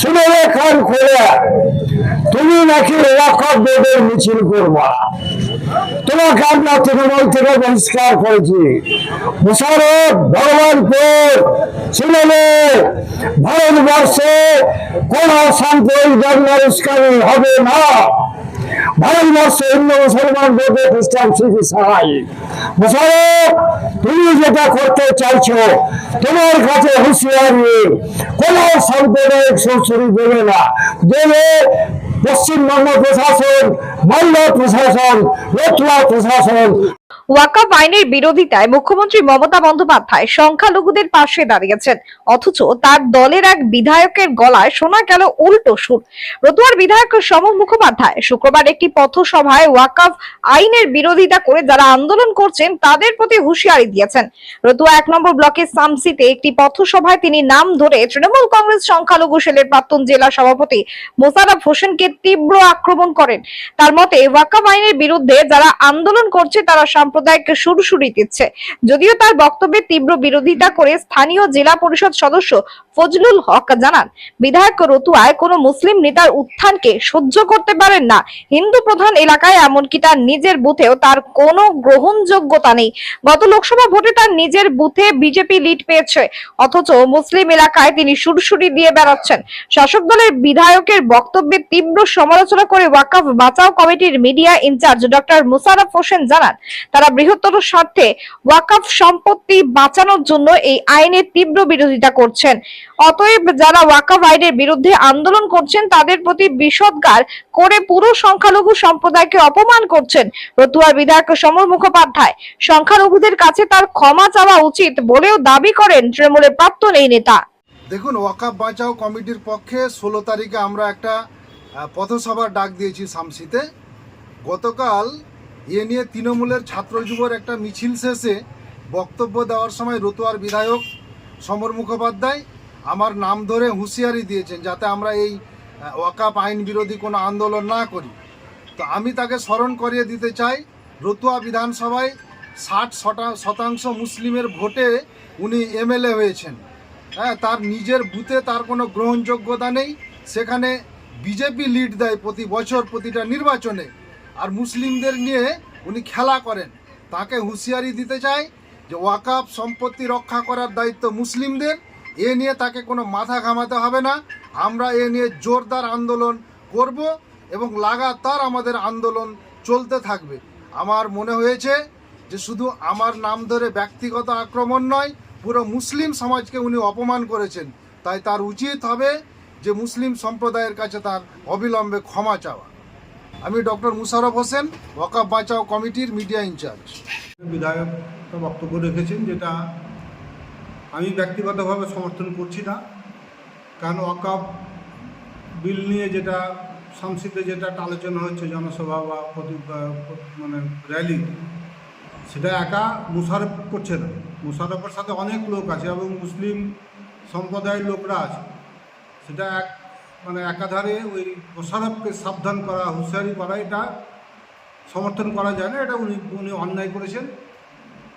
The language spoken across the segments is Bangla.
শুনে রেখান করে তুমি নাকি ওয়াকফ বোর্ডের মিছিল করবা, তোমাকে আমরা তৃণমূল থেকে বহিষ্কার করেছি। মোশাররফ ভগবানপুর শুনে ভারতবর্ষে কোন সাম্প্রদায়িক ধর্মের উস্কানি হবে না। ভারতবর্ষে হিন্দু মুসলমান বৌদ্ধ খ্রিস্টান শিখ ইসাই। মোশাররফ তুমি যেটা করতে চাইছো, তোমার কাছে হুঁশিয়ারি, কোন সাম্প্রদায়িক সুরসুরি দেবে না। দেবে পশ্চিমবঙ্গ প্রশাসন, মালদা প্রশাসন, রতুয়া প্রশাসন। ওয়াকফ আইনের বিরোধিতায় মুখ্যমন্ত্রী মমতা বন্দ্যোপাধ্যায় সংখ্যালঘুদের পাশে দাঁড়িয়েছেন, অথচ তার দলের এক বিধায়কের গলায় শোনা গেল উল্টো সুর। রতুয়ার বিধায়ক সমর মুখোপাধ্যায় শুক্রবার একটি পথসভায় ওয়াকফ আইনের বিরোধিতা করে যারা আন্দোলন করছেন তাদের প্রতি হুঁশিয়ারি দিয়েছেন। রতুয়া 1 নম্বর ব্লকের সামসিতে একটি পথসভায় তিনি নাম ধরে তৃণমূল কংগ্রেস সংখ্যালঘু সেলের প্রাক্তন জেলা সভাপতি মোশাররফ হোসেনকে তীব্র আক্রমণ করেন। তার মতে ওয়াকফ আইনের বিরুদ্ধে যারা আন্দোলন করছে তারা সাম্প্রদায়িক সুরসুরি দিচ্ছে। যদিও তার বক্তব্যে তীব্র বিরোধিতা করে স্থানীয় জেলা পরিষদ সদস্য ফজলুল হক জানান, বিধায়ক রতুয়ায় কোনো মুসলিম নেতার উত্থানকে সহ্য করতে পারেন না। হিন্দু প্রধান এলাকায় এমনকি তার নিজের বুথেও তার কোনো গ্রহণযোগ্যতা নেই। গত লোকসভা ভোটে তার নিজের বুথে বিজেপি লিড পেয়েছে, অথচ মুসলিম এলাকায় তিনি সুরসুরি দিয়ে বেড়াচ্ছেন। শাসক দলের বিধায়কের বক্তব্যে তীব্র সমালোচনা করে ওয়াকফ বাঁচাও কমিটির media in-charge doctor Mosharraf Hossain জানান, তারা বৃহত্তর স্বার্থে ওয়াকফ সম্পত্তি বাঁচানোর জন্য এই আইনের তীব্র বিরোধিতা করছেন। অতএব যারা ওয়াকফ আইনের বিরুদ্ধে আন্দোলন করছেন তাদের প্রতি বিষোদ্গার করে পুরো সংখ্যালঘু সম্প্রদায়কে অপমান করছেন। রতুয়ার বিধায়ক সমর মুখোপাধ্যায় সংখ্যালঘুদের কাছে তার ক্ষমা চাওয়া উচিত বলেও দাবি করেন তৃণমূলের প্রাক্তন এই নেতা। দেখুন, ওয়াকফ বাঁচাও কমিটির পক্ষে 16 তারিখে আমরা একটা পথসভার ডাক দিয়েছি শামসিতে। গতকাল এ নিয়ে তৃণমূলের ছাত্র যুবর একটা মিছিল শেষে বক্তব্য দেওয়ার সময় রতুয়ার বিধায়ক সমর মুখোপাধ্যায় আমার নাম ধরে হুঁশিয়ারি দিয়েছেন যাতে আমরা এই ওয়াকফ আইন বিরোধী কোনো আন্দোলন না করি। তো আমি তাকে স্মরণ করিয়ে দিতে চাই, রতুয়া বিধানসভায় 60% মুসলিমের ভোটে উনি এমএলএ হয়েছেন। হ্যাঁ, তার নিজের বুথে তার কোনো গ্রহণযোগ্যতা নেই। সেখানে বিজেপি লিড দেয় প্রতি বছর প্রতিটা নির্বাচনে, আর মুসলিমদের নিয়ে উনি খেলা করেন। তাকে হুঁশিয়ারি দিতে চাই যে ওয়াকফ সম্পত্তি রক্ষা করার দায়িত্ব মুসলিমদের। এ নিয়ে তাকে কোনো মাথা ঘামাতে হবে না। আমরা এ নিয়ে জোরদার আন্দোলন করব এবং লাগাতার আমাদের আন্দোলন চলতে থাকবে। আমার মনে হয়েছে যে শুধু আমার নাম ধরে ব্যক্তিগত আক্রমণ নয়, পুরো মুসলিম সমাজকে উনি অপমান করেছেন। তাই তার উচিত হবে যে মুসলিম সম্প্রদায়ের কাছে তার অবিলম্বে ক্ষমা চাওয়া। আমি ডক্টর মোশাররফ হোসেন, ওয়াকফ বাঁচাও কমিটির মিডিয়া ইনচার্জ। বিধায়ক বক্তব্য রেখেছেন, যেটা আমি ব্যক্তিগতভাবে সমর্থন করছি না। কারণ ওয়াকফ বিল নিয়ে যেটা শামসিতে যেটা আলোচনা হচ্ছে, জনসভা বা র্যালি, সেটা একা মোশাররফ করছে না। মোশাররফের সাথে অনেক লোক আছে এবং মুসলিম সম্প্রদায়ের লোকরা আছে। সেটা একাধারে ওই মোশাররফকে সাবধান করা, হুঁশিয়ারি করা, এটা সমর্থন করা যায় না। এটা উনি অন্যায় করেছেন।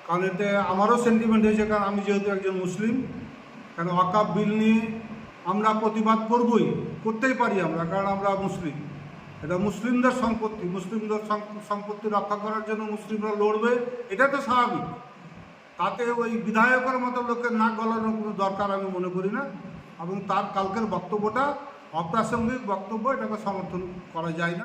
কারণ এতে আমারও সেন্টিমেন্ট হয়েছে, কারণ আমি যেহেতু একজন মুসলিম। কারণ ওয়াকফ বিল নিয়ে আমরা প্রতিবাদ করতেই পারি আমরা, কারণ আমরা মুসলিম। এটা মুসলিমদের সম্পত্তি, মুসলিমদের সম্পত্তি রক্ষা করার জন্য মুসলিমরা লড়বে, এটা তো স্বাভাবিক। তাতে ওই বিধায়কের মতো লোকের নাক গলানোর কোনো দরকার আমি মনে করি না। এবং তার কালকের বক্তব্যটা অপ্রাসঙ্গিক বক্তব্য, এটাকে সমর্থন করা যায় না।